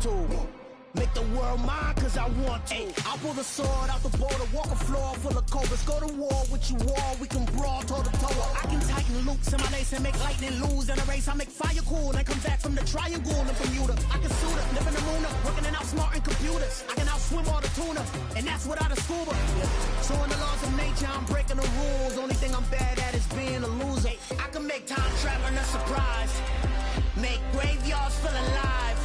to. Make the world mine cause I want to. Ay, I'll pull the sword out the border, walk a floor full of cobras. Go to war with you all, we can brawl toe to toe. I can tighten loops in my lace and make lightning lose in a race. I make fire cool and come back from the triangle in Bermuda. I can suit up, live in the moon up, working and outsmarting computers. I can outswim all the tuna, and that's without a scuba. So in the laws of nature, I'm breaking the rules. Only thing I'm bad at is being a loser. I can make time traveling a surprise, make graveyards feel alive,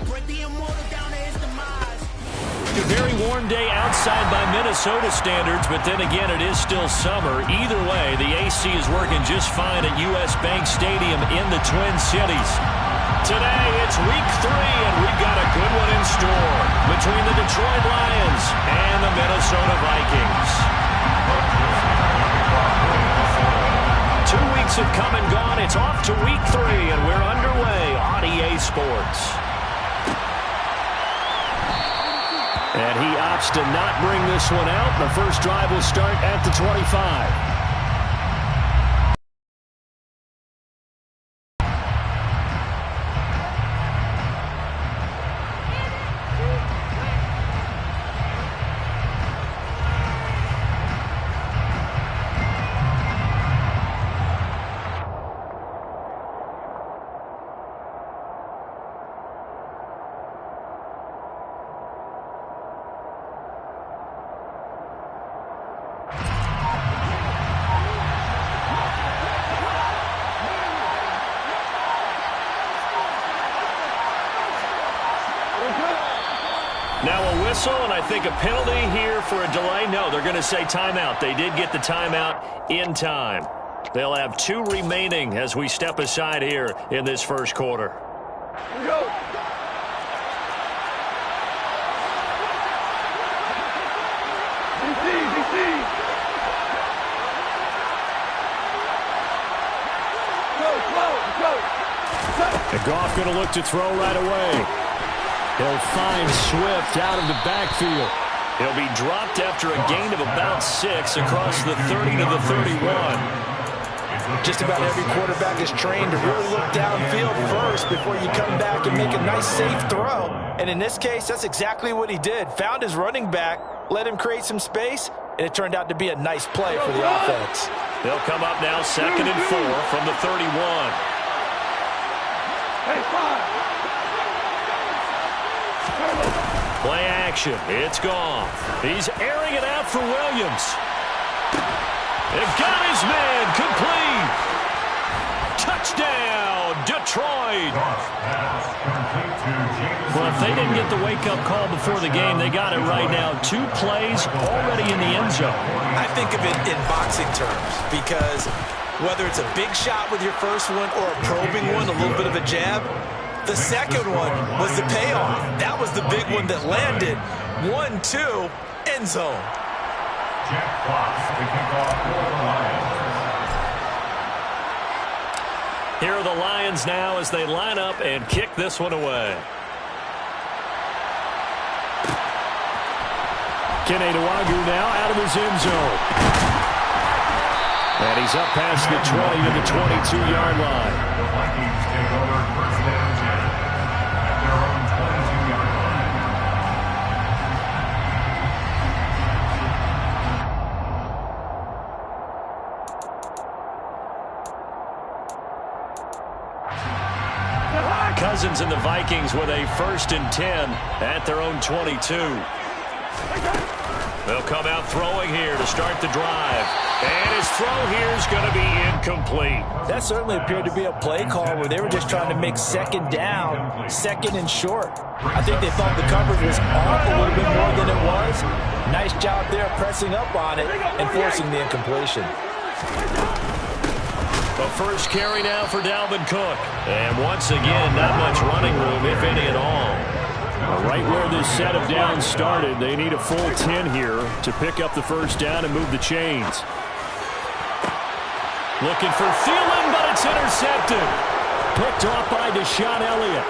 break the immortal down to his demise. A very warm day outside by Minnesota standards, but then again, it is still summer. Either way, the AC is working just fine at U.S. Bank Stadium in the Twin Cities. Today, it's week 3, and we've got a good one in store between the Detroit Lions and the Minnesota Vikings. 2 weeks have come and gone. It's off to week 3, and we're underway on EA Sports. And he opts to not bring this one out. The first drive will start at the 25. Now a whistle, and I think a penalty here for a delay. No, they're going to say timeout. They did get the timeout in time. They'll have 2 remaining as we step aside here in this first quarter. Here we go. And Goff going to look to throw right away. He'll find Swift out of the backfield. He'll be dropped after a gain of about 6 across the 30 to the 31. Just about every quarterback is trained to really look downfield first before you come back and make a nice, safe throw. And in this case, that's exactly what he did. Found his running back, let him create some space, and it turned out to be a nice play for the offense. They'll come up now 2nd and 4 from the 31. Hey, 5. Play action. It's gone. He's airing it out for Williams. They've got his man complete. Touchdown, Detroit. Well, if they didn't get the wake-up call before the game, they got it right now. 2 plays already in the end zone. I think of it in boxing terms because whether it's a big shot with your first one or a probing one, a little bit of a jab, the second one was the payoff. That was the big one that landed. 1-2, end zone. Jack Fox to kick off for the Lions. Here are the Lions now as they line up and kick this one away. Kene Nwangwu now out of his end zone. And he's up past the 20 to the 22-yard line. The Vikings take over first down at their own 22-yard line. Cousins and the Vikings with a 1st and 10 at their own 22. They'll come out throwing here to start the drive. And his throw here is going to be incomplete. That certainly appeared to be a play call where they were just trying to make 2nd down, 2nd and short. I think they thought the coverage was off a little bit more than it was. Nice job there pressing up on it and forcing the incompletion. The first carry now for Dalvin Cook. And once again, not much running room, if any at all. Right where this set of downs started, they need a full 10 here to pick up the first down and move the chains. Looking for Thielen, but it's intercepted. Picked off by Deshaun Elliott.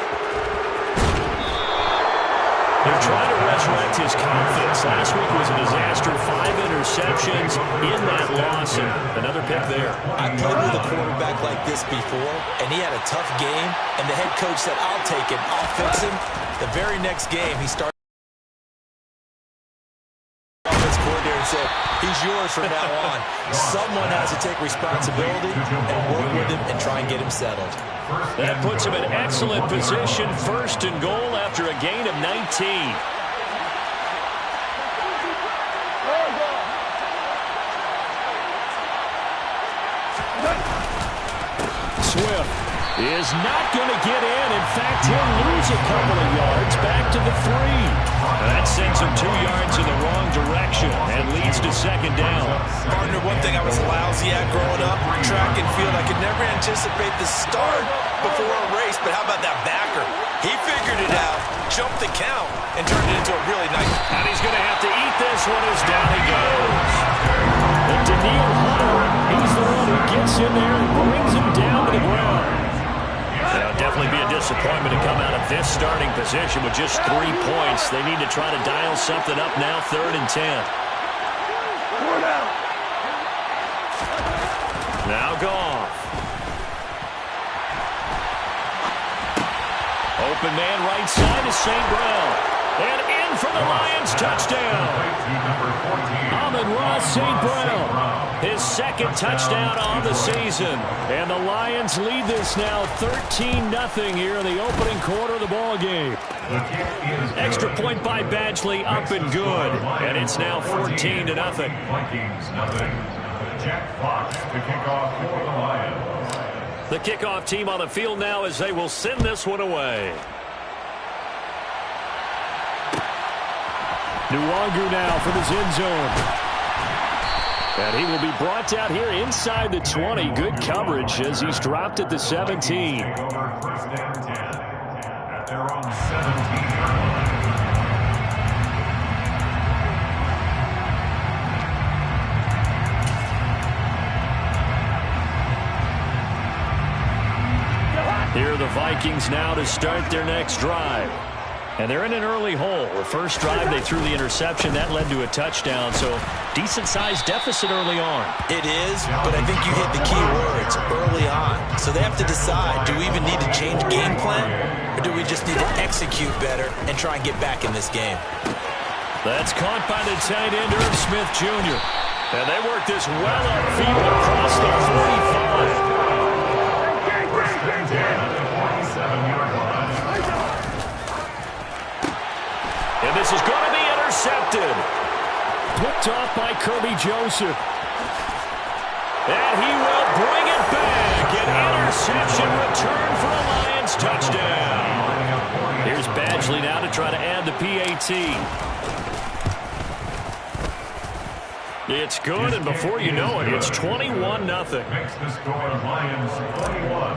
They're trying to resurrect his confidence. Last week was a disaster. 5 interceptions in that loss. And another pick there. I played with a quarterback like this before, and he had a tough game, and the head coach said, I'll take it, I'll fix him. The very next game, he started offense coordinator and said, he's yours from now on. Someone has to take responsibility and work with him and try and get him settled. That puts him in excellent position. 1st and goal after a gain of 19. Swift is not going to get in. In fact, he'll lose a couple of yards back to the 3. That sends him 2 yards in the wrong direction and leads to 2nd down. Partner, one thing I was lousy at growing up, track and field, I could never anticipate the start before a race, but how about that backer? He figured it out, jumped the count, and turned it into a really nice. And he's going to have to eat this one as down he goes. And Daniil Hunter, he's the one who gets in there and brings him down to the ground. It'll definitely be a disappointment to come out of this starting position with just 3 points. They need to try to dial something up now, 3rd and 10. Now Goff. Open man right side is St. Brown. And in for the Lions, touchdown. Amon-Ra St. Brown, his 2nd touchdown on the season. And the Lions lead this now 13-0 here in the opening quarter of the ball game. Extra point by Badgley, up and good. And it's now 14-0. Vikings, nothing. Jack Fox to kick off for the Lions. The kickoff team on the field now as they will send this one away. Nwangu now for the end zone. And he will be brought down here inside the 20. Good coverage as he's dropped at the 17. Take over 1st and 10 at their own 17-yard line. Here are the Vikings now to start their next drive. And they're in an early hole. The first drive, they threw the interception. That led to a touchdown, so decent-sized deficit early on. It is, but I think you hit the key words, early on. So they have to decide, do we even need to change game plan, or do we just need to execute better and try and get back in this game? That's caught by the tight end, Irv Smith Jr. And they work this well upfield across the 45. 1st and 10 at the 47-yard line. And this is going to be intercepted. Picked off by Kirby Joseph. And he will bring it back. An interception return for a Lions touchdown. Here's Badgley now to try to add the PAT. It's good, and before you know it, it's 21-0. Makes the score Lions 21,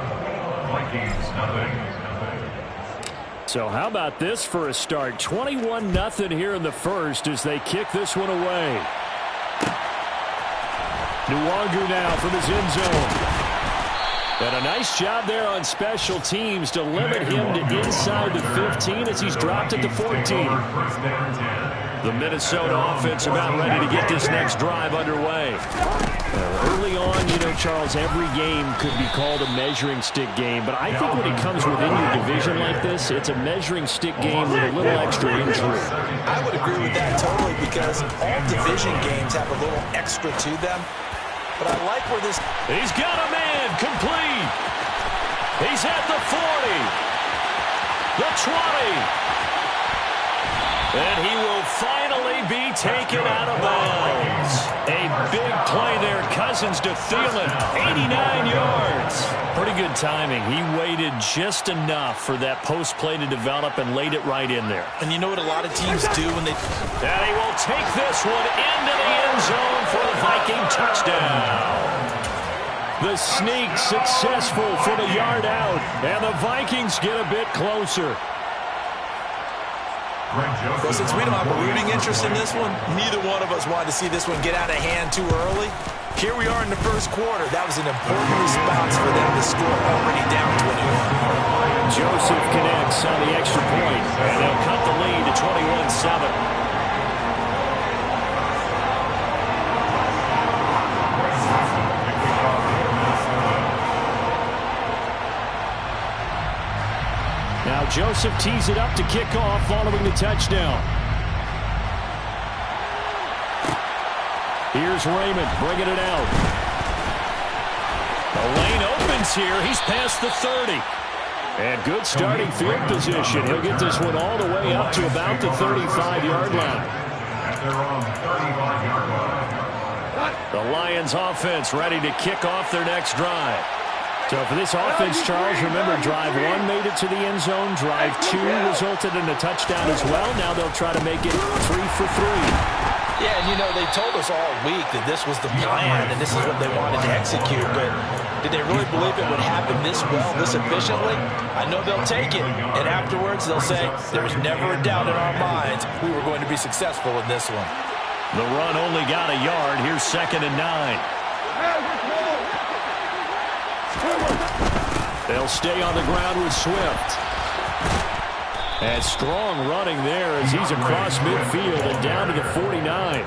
Vikings nothing. So how about this for a start? 21-0 here in the first as they kick this one away. Nwangu now from his end zone. And a nice job there on special teams to limit him to inside the 15 as he's dropped at the 14. The Minnesota offense about ready to get this next drive underway. Early on, you know, Charles, every game could be called a measuring stick game, but I think when it comes within your division like this, it's a measuring stick game with a little extra intrigue. I would agree with that totally because all division games have a little extra to them. But I like where this... He's got a man complete. He's at the 40. The 20. And he will finally be taken out of bounds. A big play there. Cousins to Thielen. 89 yards. Pretty good timing. He waited just enough for that post play to develop and laid it right in there. And you know what a lot of teams do when they... And he will take this one into the end zone for the Viking touchdown. The sneak successful from a yard out. And the Vikings get a bit closer. Well, since we don't have a rooting interest in this one, neither one of us wanted to see this one get out of hand too early. Here we are in the first quarter. That was an important response for them to score already down 21. Joseph connects on the extra point, and they'll cut the lead to 21. Joseph tees it up to kick off following the touchdown. Here's Raymond bringing it out. The lane opens here. He's past the 30. And good starting field position. He'll get this one all the way up to about the 35-yard line. At their own 35-yard line. The Lions offense ready to kick off their next drive. So for this offense, Charles, remember, drive 1 made it to the end zone. Drive 2 resulted in a touchdown as well. Now they'll try to make it 3 for 3. Yeah, and you know, they told us all week that this was the plan and this is what they wanted to execute, but did they really believe it would happen this well, this efficiently? I know they'll take it, and afterwards they'll say, there's never a doubt in our minds we were going to be successful in this one. The run only got a yard. Here's 2nd and 9. They'll stay on the ground with Swift. And strong running there as he's across midfield and down to the 49. A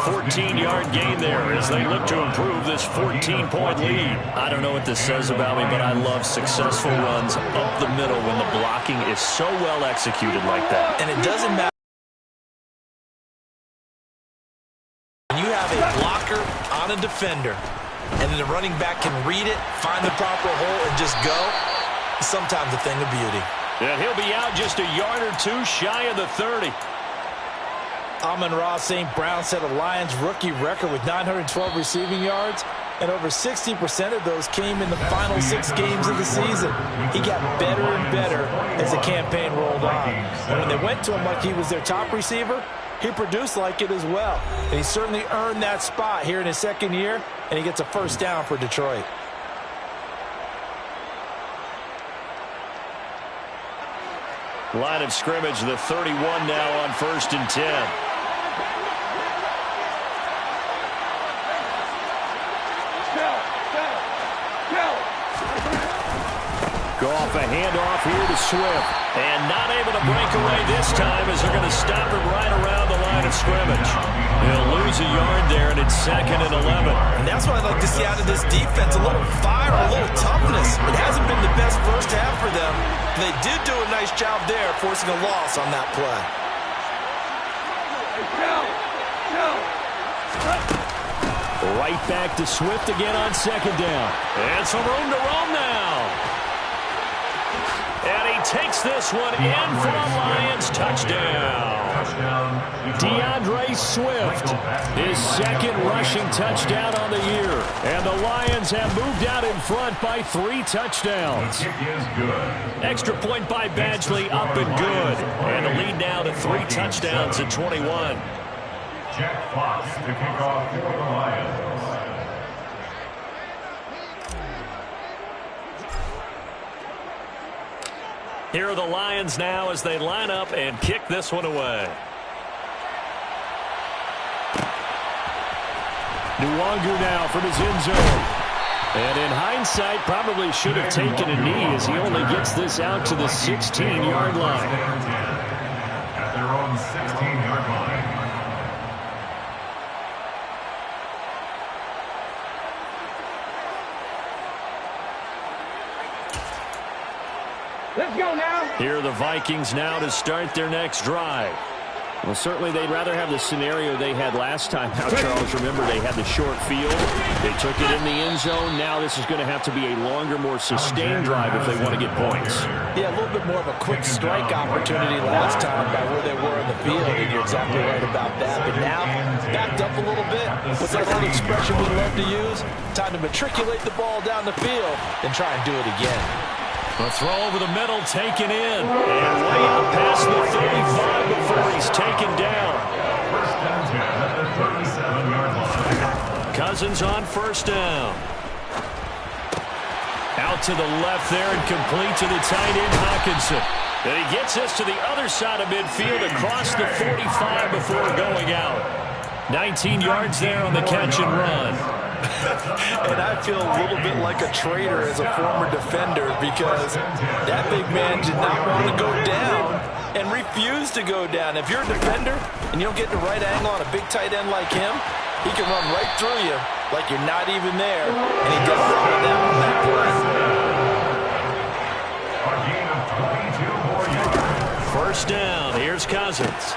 14-yard gain there as they look to improve this 14-point lead. I don't know what this says about me, but I love successful runs up the middle when the blocking is so well executed like that. And it doesn't matter. When you have a blocker on a defender, and then the running back can read it, find the proper hole, and just go, sometimes a thing of beauty. And he'll be out just a yard or two shy of the 30. Amon-Ra St. Brown set a Lions rookie record with 912 receiving yards, and over 60% of those came in the final 6 games of the season. He got better and better as the campaign rolled on. And when they went to him like he was their top receiver, he produced like it as well. And he certainly earned that spot here in his 2nd year, and he gets a first down for Detroit. Line of scrimmage, the 31 now on 1st and 10. Goff a handoff here to Swift. And not able to break away this time as they're going to stop him right around the line of scrimmage. He'll lose a yard there, and it's 2nd and 11. And that's what I'd like to see out of this defense, a little fire, a little toughness. It hasn't been the best first half for them. They did do a nice job there, forcing a loss on that play. Right back to Swift again on 2nd down. And some room to roam now. And he takes this one in for a Lions touchdown. DeAndre Swift, his 2nd rushing touchdown on the year. And the Lions have moved out in front by 3 touchdowns. Extra point by Badgley, up and good. And the lead now to 3 touchdowns at 21. Jack Fox to kick off for the Lions. Here are the Lions now as they line up and kick this one away. Nwangu now from his end zone. And in hindsight, probably should have taken a knee as he only gets this out to the 16-yard line. At their own 16-yard line. Let's go now. Here are the Vikings now to start their next drive. Well, certainly they'd rather have the scenario they had last time. Now, Charles, remember, they had the short field. They took it in the end zone. Now this is going to have to be a longer, more sustained drive if they want to get points. Yeah, a little bit more of a quick strike opportunity last time by where they were in the field, and you're exactly right about that. But now, backed up a little bit. What's that old expression we love to use? Time to matriculate the ball down the field and try and do it again. A throw over the middle, taken in. And way out past the 35 before he's taken down. First and 10 at the 37-yard line. Cousins on 1st down. Out to the left there and complete to the tight end, Hockenson. And he gets this to the other side of midfield across the 45 before going out. 19 yards there on the catch and run. And I feel a little bit like a traitor as a former defender because that big man did not want to go down and refused to go down. If you're a defender and you don't get the right angle on a big tight end like him, he can run right through you like you're not even there. And he does a lot of that on that play. A gain of 22 First down. Here's Cousins.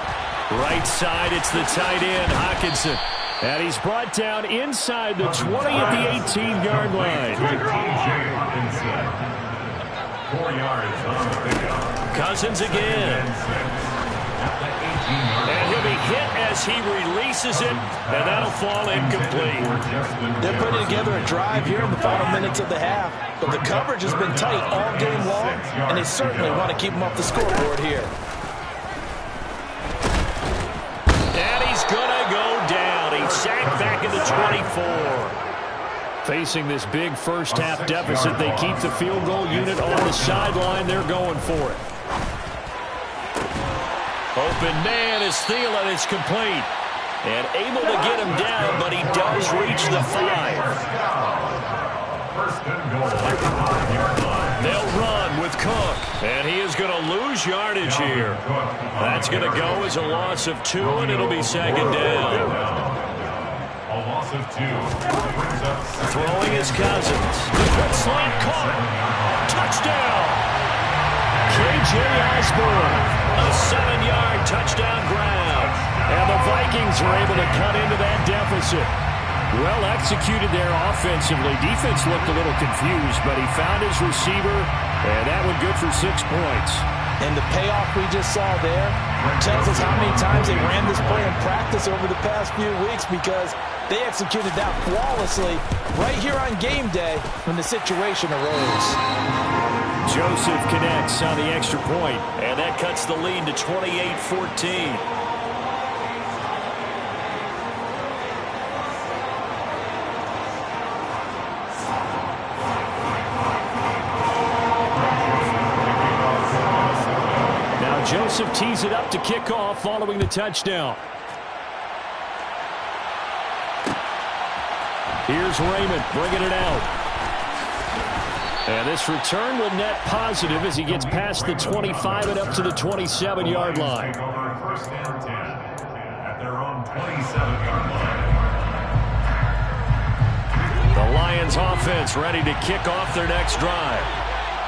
Right side, it's the tight end, Hockenson. And he's brought down inside the 20 at the 18-yard line. Hockenson. 4 yards on the pickup. Cousins again. And he'll be hit as he releases it, and that'll fall incomplete. They're putting together a drive here in the final minutes of the half, but the coverage has been tight all game long, and they certainly want to keep them off the scoreboard here. And he's going to go down. He's sacked back at the 24. Facing this big first-half deficit, they keep the field goal unit on the sideline. They're going for it. Open man is Thielen. It's complete. And able to get him down, but he does reach the 5. First and goal at the 5-yard line. They'll run with Cook. And he is going to lose yardage here. That's going to go as a loss of 2, and it'll be second down. A loss of 2. Brings up Throwing his Cousins. Slant caught. Touchdown. K.J. Osborne. A 7-yard touchdown grab. And the Vikings are able to cut into that deficit. Well executed there offensively. Defense looked a little confused, but he found his receiver, and that one good for 6 points. And the payoff we just saw there tells us how many times they ran this play in practice over the past few weeks, because they executed that flawlessly right here on game day when the situation arose. Joseph connects on the extra point, and that cuts the lead to 28-14. Now Joseph tees it up to kick off following the touchdown. Here's Raymond bringing it out. And this return will net positive as he gets past the 25 and up to the 27-yard line. First and 10 at their own 27-yard line. The Lions offense ready to kick off their next drive.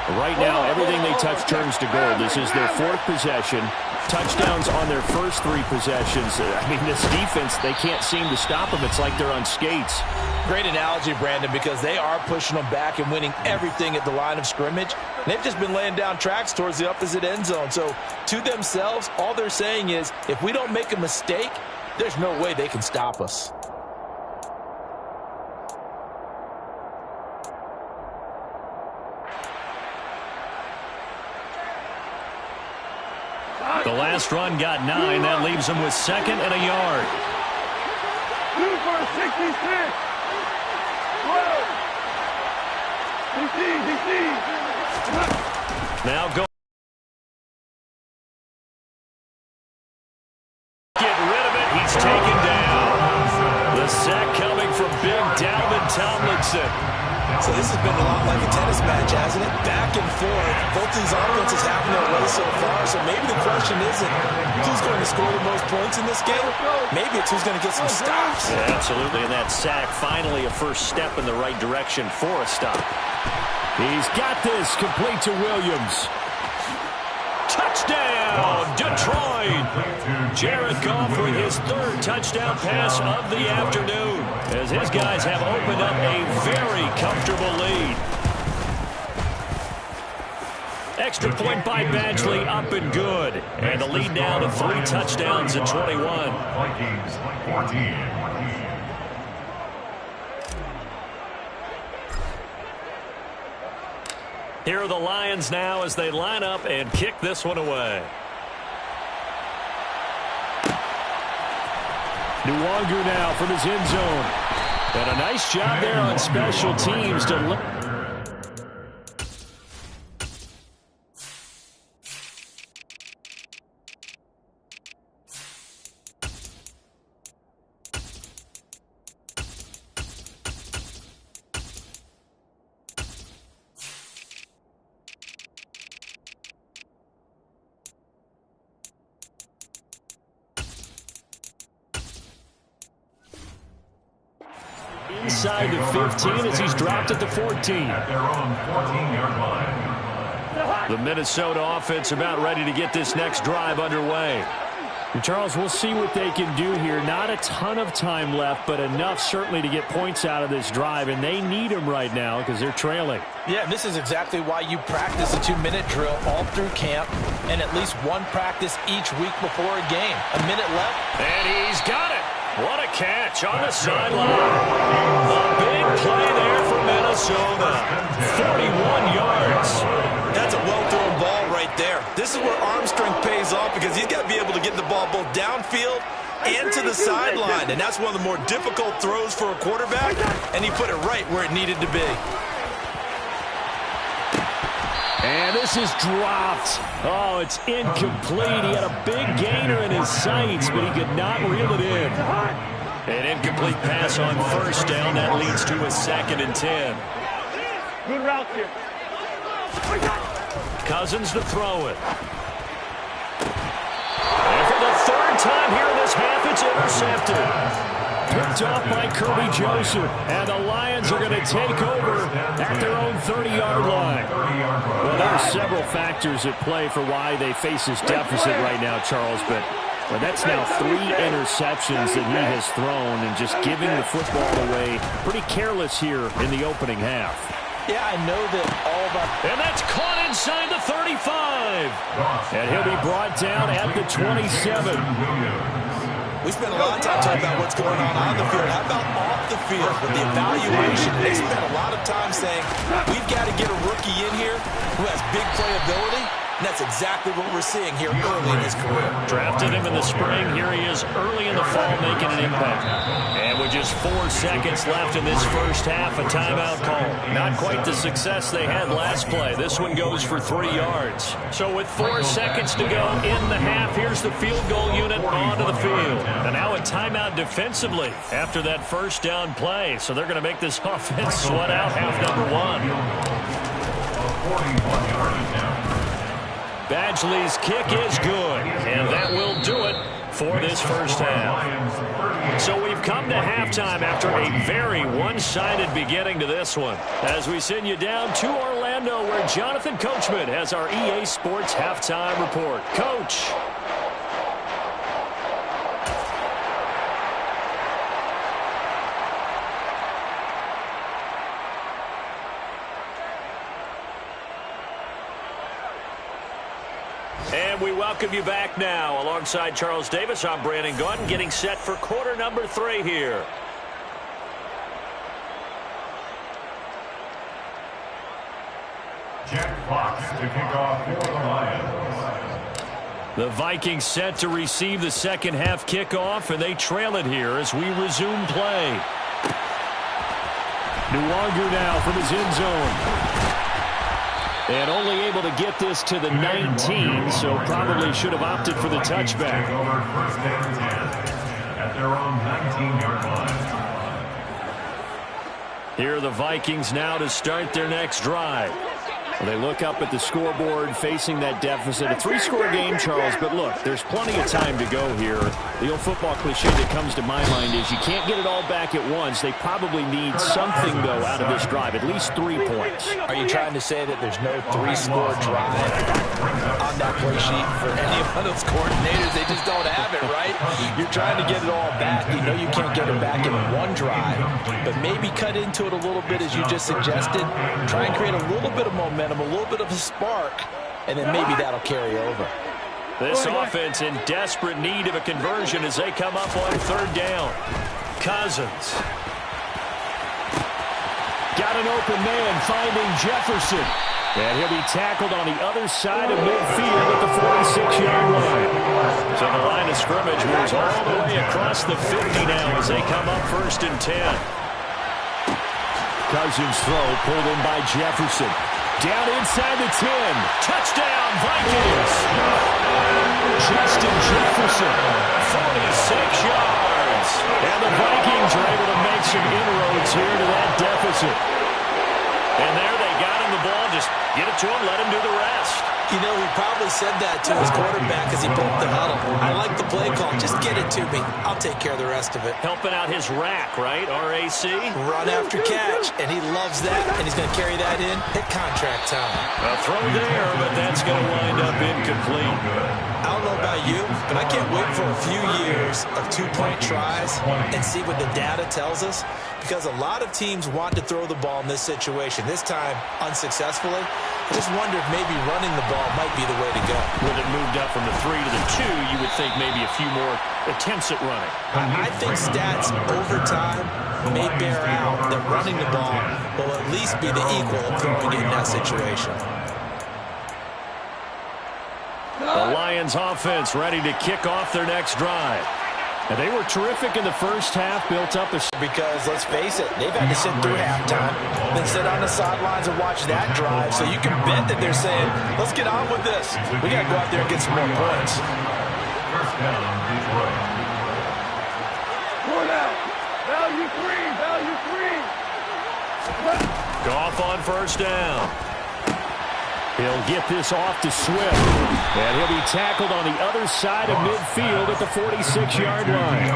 Right now, everything they touch turns to gold. This is their 4th possession. Touchdowns on their first 3 possessions. I mean, this defense, they can't seem to stop them. It's like they're on skates. Great analogy, Brandon, because they are pushing them back and winning everything at the line of scrimmage. They've just been laying down tracks towards the opposite end zone. So to themselves, all they're saying is, if we don't make a mistake, there's no way they can stop us. The last run got 9. That leaves them with 2nd and a yard. Now go. Get rid of it. He's taken down. The sack coming from big Dalvin Tomlinson. So this has been a lot like a tennis match, hasn't it? Back and forth. Both these offenses having their way so far. So maybe the question isn't who's going to score the most points in this game. Maybe it's who's going to get some stops. Yeah, absolutely. And that sack, finally a first step in the right direction for a stop. He's got this complete to Williams. Touchdown, Detroit! Jared Goff with his 3rd touchdown pass of the afternoon, as his guys have opened up a very comfortable lead. Extra point by Badgley, up and good. And the lead now to 3 touchdowns at 21. Vikings 14. Here are the Lions now as they line up and kick this one away. Nwangu now from his end zone. And a nice job there on special teams to... inside the 15 as he's dropped at the 14. At their own 14-yard line. The Minnesota offense about ready to get this next drive underway. And Charles, we'll see what they can do here. Not a ton of time left, but enough certainly to get points out of this drive, and they need them right now because they're trailing. Yeah, and this is exactly why you practice a 2-minute drill all through camp and at least one practice each week before a game. A minute left. And he's got it. What a catch on the sideline. A big play there for Minnesota. 41 yards. That's a well-thrown ball right there. This is where arm strength pays off because he's got to be able to get the ball both downfield and to the sideline. And that's one of the more difficult throws for a quarterback, and he put it right where it needed to be. And this is dropped. Oh, it's incomplete. He had a big gainer in his sights, but he could not reel it in. An incomplete pass on first down. That leads to a 2nd and 10. Good route here. Cousins to throw it. And for the 3rd time here in this half, it's intercepted. Picked off by Kirby Joseph. And the Lions are going to take over at their own 30-yard line. Well, there are several factors at play for why they face this deficit right now, Charles, but that's now 3 interceptions that he has thrown and just giving the football away. Pretty careless here in the opening half. Yeah, I know that all about... And that's caught inside the 35. And he'll be brought down at the 27. We spent a lot of time talking about what's going on the field. How about off the field with the evaluation? They spent a lot of time saying, we've got to get a rookie in here who has big playability, and that's exactly what we're seeing here early in his career. Drafted him in the spring. Here he is early in the fall making an impact. And with just 4 seconds left in this first half, a timeout call. Not quite the success they had last play. This one goes for 3 yards. So with 4 seconds to go in the half, here's the field goal unit onto the field. And now a timeout defensively after that first down play. So they're going to make this offense sweat out half number 1. 41 yards now. Badgley's kick is good, and that will do it for this first half. So we've come to halftime after a very one-sided beginning to this one. As we send you down to Orlando, where Jonathan Coachman has our EA Sports Halftime Report. Coach. And we welcome you back now. Alongside Charles Davis, I'm Brandon Gunn, getting set for quarter number 3 here. Jack Fox to kick off for the Lions. The Vikings set to receive the second half kickoff, and they trail it here as we resume play. Nwangu now from his end zone. And only able to get this to the 19, so probably should have opted for the touchback. Over 1st and 10 at their own 19-yard line. Here are the Vikings now to start their next drive. Well, they look up at the scoreboard facing that deficit. A 3-score game, Charles, but look, there's plenty of time to go here. The old football cliche that comes to my mind is you can't get it all back at once. They probably need something, though, out of this drive, at least 3 points. Are you trying to say that there's no 3-score drive on that play sheet for any of those coordinators? They just don't have it, right? You're trying to get it all back. You know you can't get it back in one drive, but maybe cut into it a little bit as you just suggested. Try and create a little bit of momentum, a little bit of a spark, and then maybe that'll carry over. This offense in desperate need of a conversion as they come up on 3rd down. Cousins. Got an open man finding Jefferson. And he'll be tackled on the other side of midfield at the 46-yard line. So the line of scrimmage moves all the way across the 50 now as they come up 1st and 10. Cousins throw pulled in by Jefferson. Down inside the 10. Touchdown, Vikings. Justin Jefferson. 46 yards. And the Vikings are able to make some inroads here to that deficit. And there they got him the ball. Just get it to him, let him do the rest. You know, he probably said that to his quarterback as he broke the huddle. I like the play call. Just get it to me. I'll take care of the rest of it. Helping out his rack, right? RAC? Run after catch, and he loves that, and he's going to carry that in at contract time. A throw there, but that's going to wind up incomplete. I don't know about you, but I can't wait for a few years of two-point tries and see what the data tells us, because a lot of teams want to throw the ball in this situation. This time, unsuccessfully. I just wonder if maybe running the ball might be the way to go. With it moved up from the 3 to the 2, you would think maybe a few more attempts at running. I think stats over time may bear out that running the ball will at least be the equal of throwing it in that situation. The Lions offense ready to kick off their next drive. And they were terrific in the first half, built up a... Because, let's face it, they've had to sit through halftime, then sit on the sidelines and watch that drive. So you can bet that they're saying, let's get on with this. We got to go out there and get some more points. First down, Detroit. Four down. Value three. Value three. Goff on first down. He'll get this off to Swift. And he'll be tackled on the other side of midfield at the 46-yard line.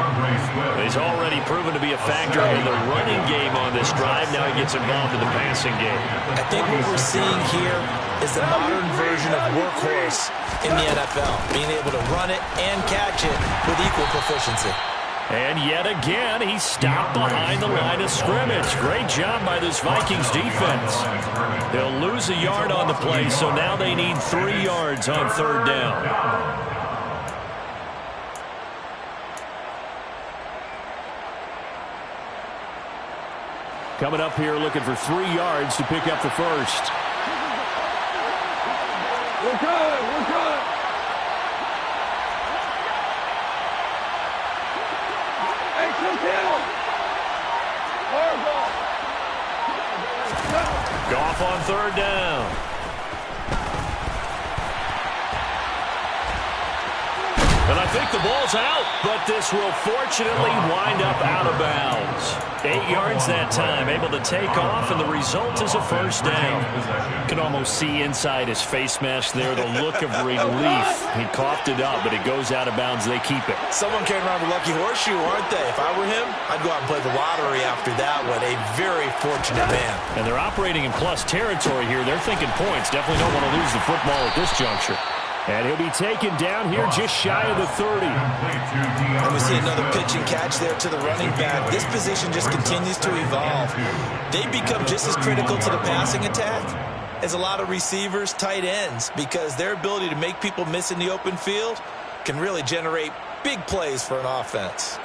He's already proven to be a factor in the running game on this drive. Now he gets involved in the passing game. I think what we're seeing here is the modern version of workhorse in the NFL, being able to run it and catch it with equal proficiency. And yet again, he stopped behind the line of scrimmage. Great job by this Vikings defense. They'll lose a yard on the play, so now they need 3 yards on third down. Coming up here looking for 3 yards to pick up the first. We're good. We're good. Goff on third down. And I think the ball's out, but this will fortunately wind up out of bounds. 8 yards that time, able to take off, and the result is a first down. Can almost see inside his face mask there the look of relief. He coughed it up, but it goes out of bounds. They keep it. Someone came around with a lucky horseshoe, aren't they? If I were him, I'd go out and play the lottery after that one. A very fortunate man. And they're operating in plus territory here. They're thinking points. Definitely don't want to lose the football at this juncture. And he'll be taken down here just shy of the 30. And we see another pitch and catch there to the running back. This position just continues to evolve. They become just as critical to the passing attack as a lot of receivers, tight ends, because their ability to make people miss in the open field can really generate big plays for an offense.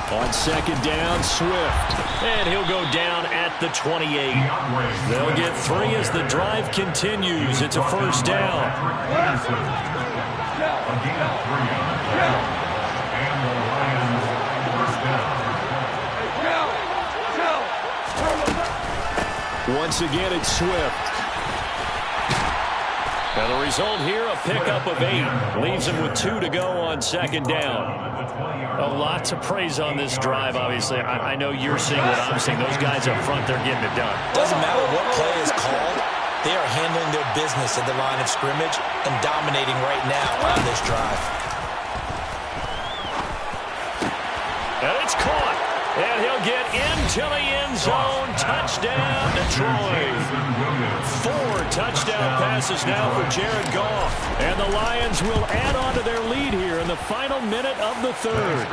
On second down, Swift. And he'll go down at the 28. They'll get 3 as the drive continues. It's a first down. Once again, it's Swift. And the result here, a pickup of 8. Leaves him with 2 to go on second down. A lot to praise on this drive, obviously. I know you're seeing what I'm seeing. Those guys up front, they're getting it done. Doesn't matter what play is called. They are handling their business at the line of scrimmage and dominating right now on this drive. And it's caught. And he'll get into the end zone. Touchdown, Detroit. 4 touchdown passes now for Jared Goff. And the Lions will add on to their lead here in the final minute of the third.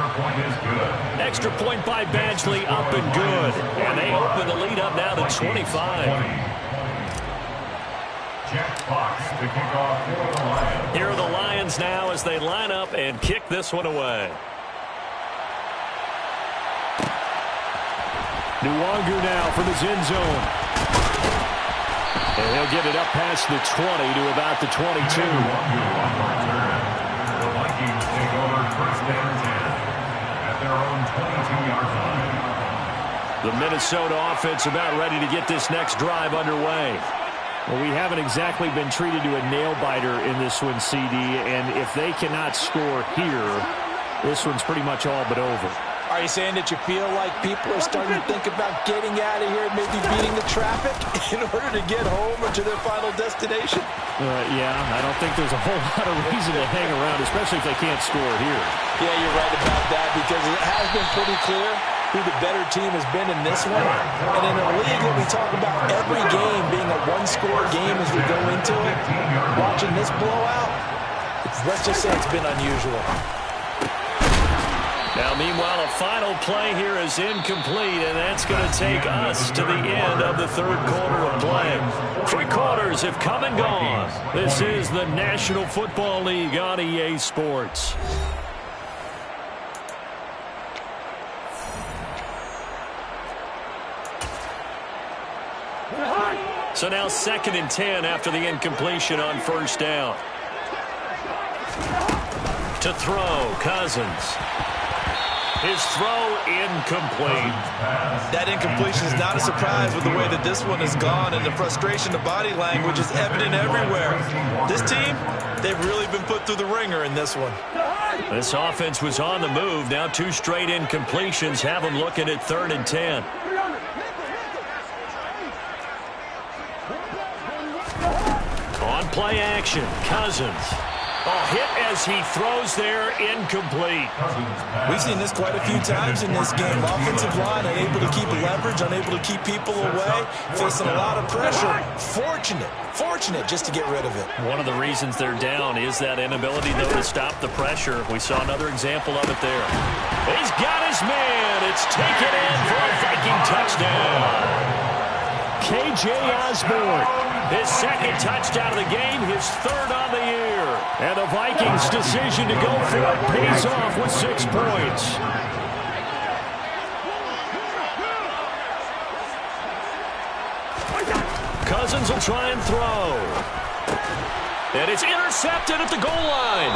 Extra point by Badgley, up and good. And they open the lead up now to 25. Jack Fox to kick off for the Lions. Here are the Lions now as they line up and kick this one away. Nwangu now from his end zone. And he'll get it up past the 20 to about the 22. The Vikings take over first and 10 at their own 22-yard line. The Minnesota offense about ready to get this next drive underway. Well, we haven't exactly been treated to a nail-biter in this one, CD, and if they cannot score here, this one's pretty much all but over. Are you saying that you feel like people are starting to think about getting out of here, maybe beating the traffic in order to get home or to their final destination? Yeah, I don't think there's a whole lot of reason to hang around, especially if they can't score here. Yeah, you're right about that because it has been pretty clear who the better team has been in this one. And in a league that we talk about every game being a one-score game as we go into it, watching this blowout, let's just say it's been unusual. Now, meanwhile, a final play here is incomplete, and that's going to take us to the end of the third quarter of play. 3 quarters have come and gone. This is the National Football League on EA Sports. So now 2nd and 10 after the incompletion on first down. To throw, Cousins. His throw incomplete. That incompletion is not a surprise with the way that this one has gone, and the frustration, the body language is evident everywhere. This team, they've really been put through the ringer in this one. This offense was on the move. Now 2 straight incompletions have them looking at 3rd and 10. On play action, Cousins. Hit as he throws there, incomplete. We've seen this quite a few times in this game. Offensive line unable to keep leverage, unable to keep people away, facing a lot of pressure. Fortunate just to get rid of it. One of the reasons they're down is that inability, though, to stop the pressure. We saw another example of it there. He's got his man. It's taken in for a Viking touchdown. K.J. Osborne, his 2nd touchdown of the game, his 3rd on the year. And the Vikings' decision to go for it pays off with 6 points. Cousins will try and throw. And it's intercepted at the goal line.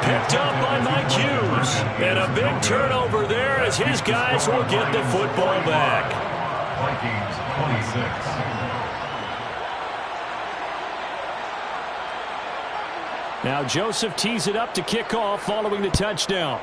Picked up by Mike Hughes. And a big turnover there as his guys will get the football back. Vikings 26. Now Joseph tees it up to kick off following the touchdown.